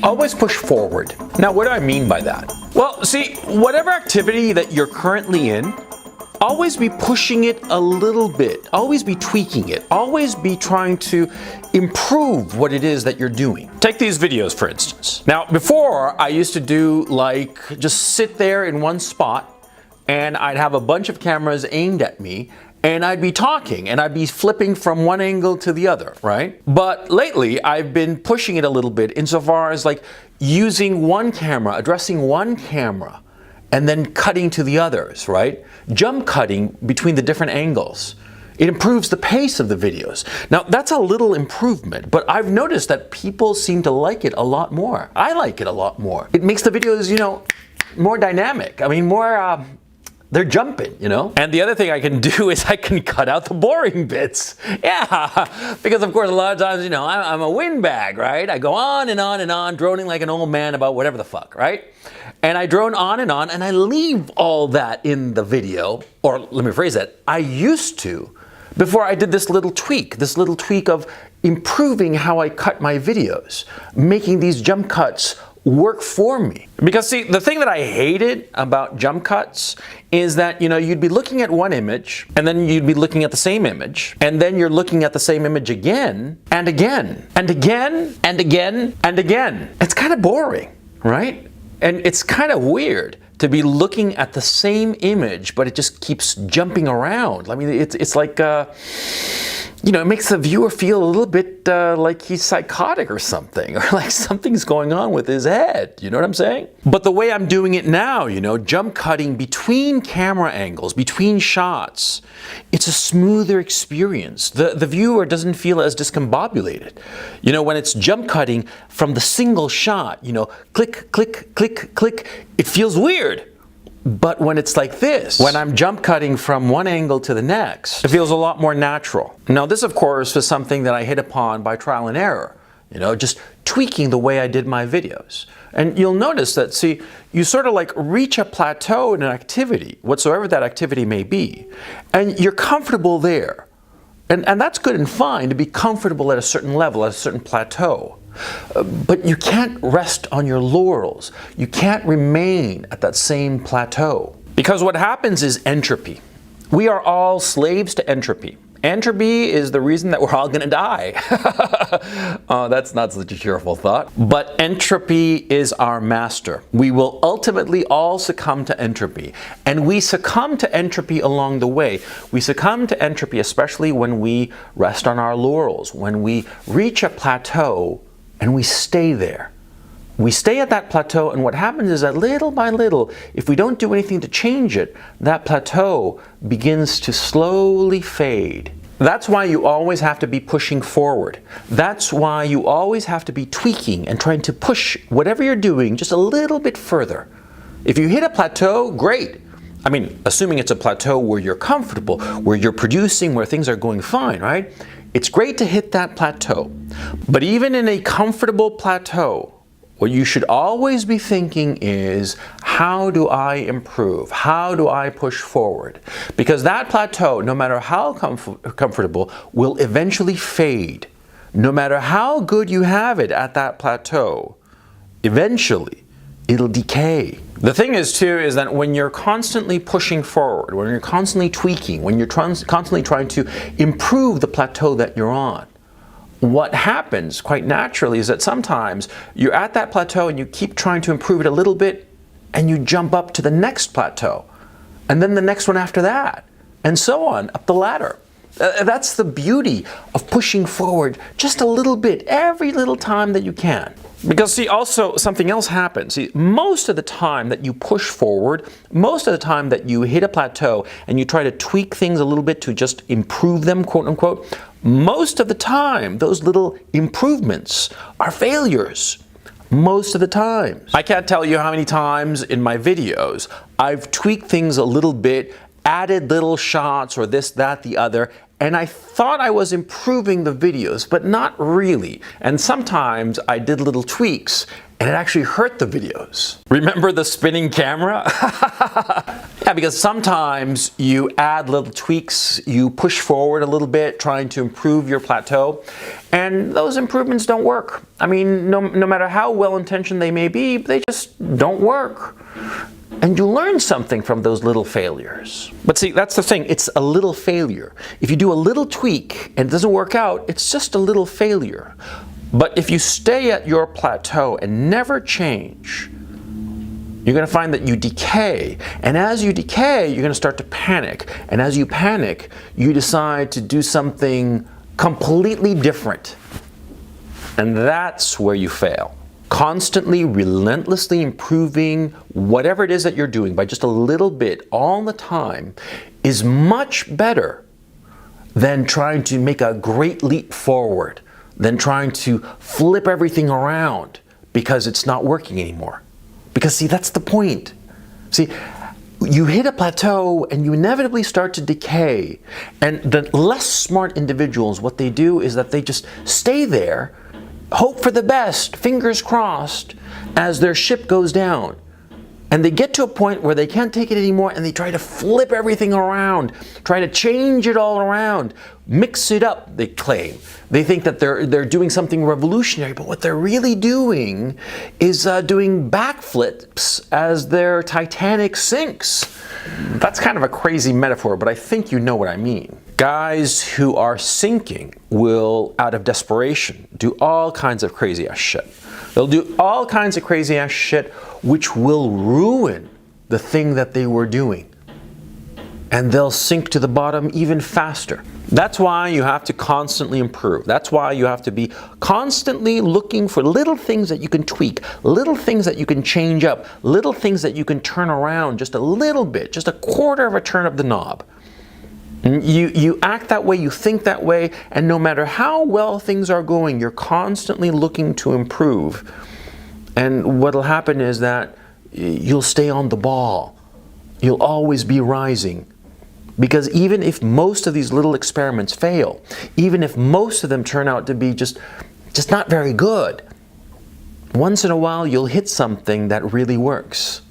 Always push forward. Now, what do I mean by that? Well, see, whatever activity that you're currently in, always be pushing it a little bit. Always be tweaking it. Always be trying to improve what it is that you're doing. Take these videos, for instance. Now, before, I used to do like, just sit there in one spot, and I'd have a bunch of cameras aimed at me, and I'd be talking, and I'd be flipping from one angle to the other, right? But lately, I've been pushing it a little bit insofar as like using one camera, addressing one camera, and then cutting to the others, right? Jump cutting between the different angles. It improves the pace of the videos. Now, that's a little improvement, but I've noticed that people seem to like it a lot more. I like it a lot more. It makes the videos, you know, more dynamic. I mean, more, they're jumping, you know? And the other thing I can do is I can cut out the boring bits. Yeah, because of course a lot of times, you know, I'm a windbag, right? I go on and on and on, droning like an old man about whatever the fuck, right? And I drone on and I leave all that in the video, or let me phrase that, I used to, before I did this little tweak of improving how I cut my videos, making these jump cuts work for me. Because see, the thing that I hated about jump cuts is that, you know, you'd be looking at one image, and then you'd be looking at the same image, and then you're looking at the same image again, and again, and again, and again, and again. It's kind of boring, right? And it's kind of weird to be looking at the same image, but it just keeps jumping around. I mean, it's like, you know, it makes the viewer feel a little bit like he's psychotic or something, or like something's going on with his head. You know what I'm saying? But the way I'm doing it now, you know, jump cutting between camera angles, between shots, it's a smoother experience. The viewer doesn't feel as discombobulated. You know, when it's jump cutting from the single shot, you know, click, click, click, click, it feels weird. But when it's like this, when I'm jump cutting from one angle to the next, it feels a lot more natural. Now this, of course, was something that I hit upon by trial and error, you know, just tweaking the way I did my videos. And you'll notice that, see, you sort of like reach a plateau in an activity, whatsoever that activity may be, and you're comfortable there. And that's good and fine to be comfortable at a certain level, at a certain plateau. But you can't rest on your laurels. You can't remain at that same plateau. Because what happens is entropy. We are all slaves to entropy. Entropy is the reason that we're all going to die. That's not such a cheerful thought. But entropy is our master. We will ultimately all succumb to entropy. And we succumb to entropy along the way. We succumb to entropy especially when we rest on our laurels, when we reach a plateau and we stay there. We stay at that plateau, and what happens is that little by little, if we don't do anything to change it, that plateau begins to slowly fade. That's why you always have to be pushing forward. That's why you always have to be tweaking and trying to push whatever you're doing just a little bit further. If you hit a plateau, great. I mean, assuming it's a plateau where you're comfortable, where you're producing, where things are going fine, right? It's great to hit that plateau. But even in a comfortable plateau, what you should always be thinking is, how do I improve? How do I push forward? Because that plateau, no matter how comfortable, will eventually fade. No matter how good you have it at that plateau, eventually it'll decay. The thing is too, is that when you're constantly pushing forward, when you're constantly tweaking, when you're constantly trying to improve the plateau that you're on, what happens quite naturally is that sometimes you're at that plateau and you keep trying to improve it a little bit, and you jump up to the next plateau, and then the next one after that, and so on, up the ladder. That's the beauty of pushing forward just a little bit, every little time that you can. Because see, also something else happens. See, most of the time that you push forward, most of the time that you hit a plateau and you try to tweak things a little bit to just improve them, quote unquote, most of the time those little improvements are failures. Most of the time. I can't tell you how many times in my videos I've tweaked things a little bit, added little shots or this, that, the other, and I thought I was improving the videos, but not really. And sometimes I did little tweaks and it actually hurt the videos. Remember the spinning camera? Yeah, because sometimes you add little tweaks, you push forward a little bit, trying to improve your plateau, and those improvements don't work. I mean, no matter how well-intentioned they may be, they just don't work. And you learn something from those little failures. But see, that's the thing, it's a little failure. If you do a little tweak and it doesn't work out, it's just a little failure. But if you stay at your plateau and never change, you're going to find that you decay. And as you decay, you're going to start to panic. And as you panic, you decide to do something completely different. And that's where you fail. Constantly, relentlessly improving whatever it is that you're doing by just a little bit all the time is much better than trying to make a great leap forward, than trying to flip everything around because it's not working anymore. Because see, that's the point. See, you hit a plateau and you inevitably start to decay. And the less smart individuals, what they do is that they just stay there, hope for the best, fingers crossed, as their ship goes down. And they get to a point where they can't take it anymore and they try to flip everything around, try to change it all around, mix it up, they claim. They think that they're doing something revolutionary, but what they're really doing is doing backflips as their Titanic sinks. That's kind of a crazy metaphor, but I think you know what I mean. Guys who are sinking will, out of desperation, do all kinds of crazy ass shit. They'll do all kinds of crazy ass shit which will ruin the thing that they were doing. And they'll sink to the bottom even faster. That's why you have to constantly improve. That's why you have to be constantly looking for little things that you can tweak, little things that you can change up, little things that you can turn around just a little bit, just a quarter of a turn of the knob. You act that way, you think that way, and no matter how well things are going, you're constantly looking to improve. And what'll happen is that you'll stay on the ball. You'll always be rising. Because even if most of these little experiments fail, even if most of them turn out to be just not very good, once in a while you'll hit something that really works.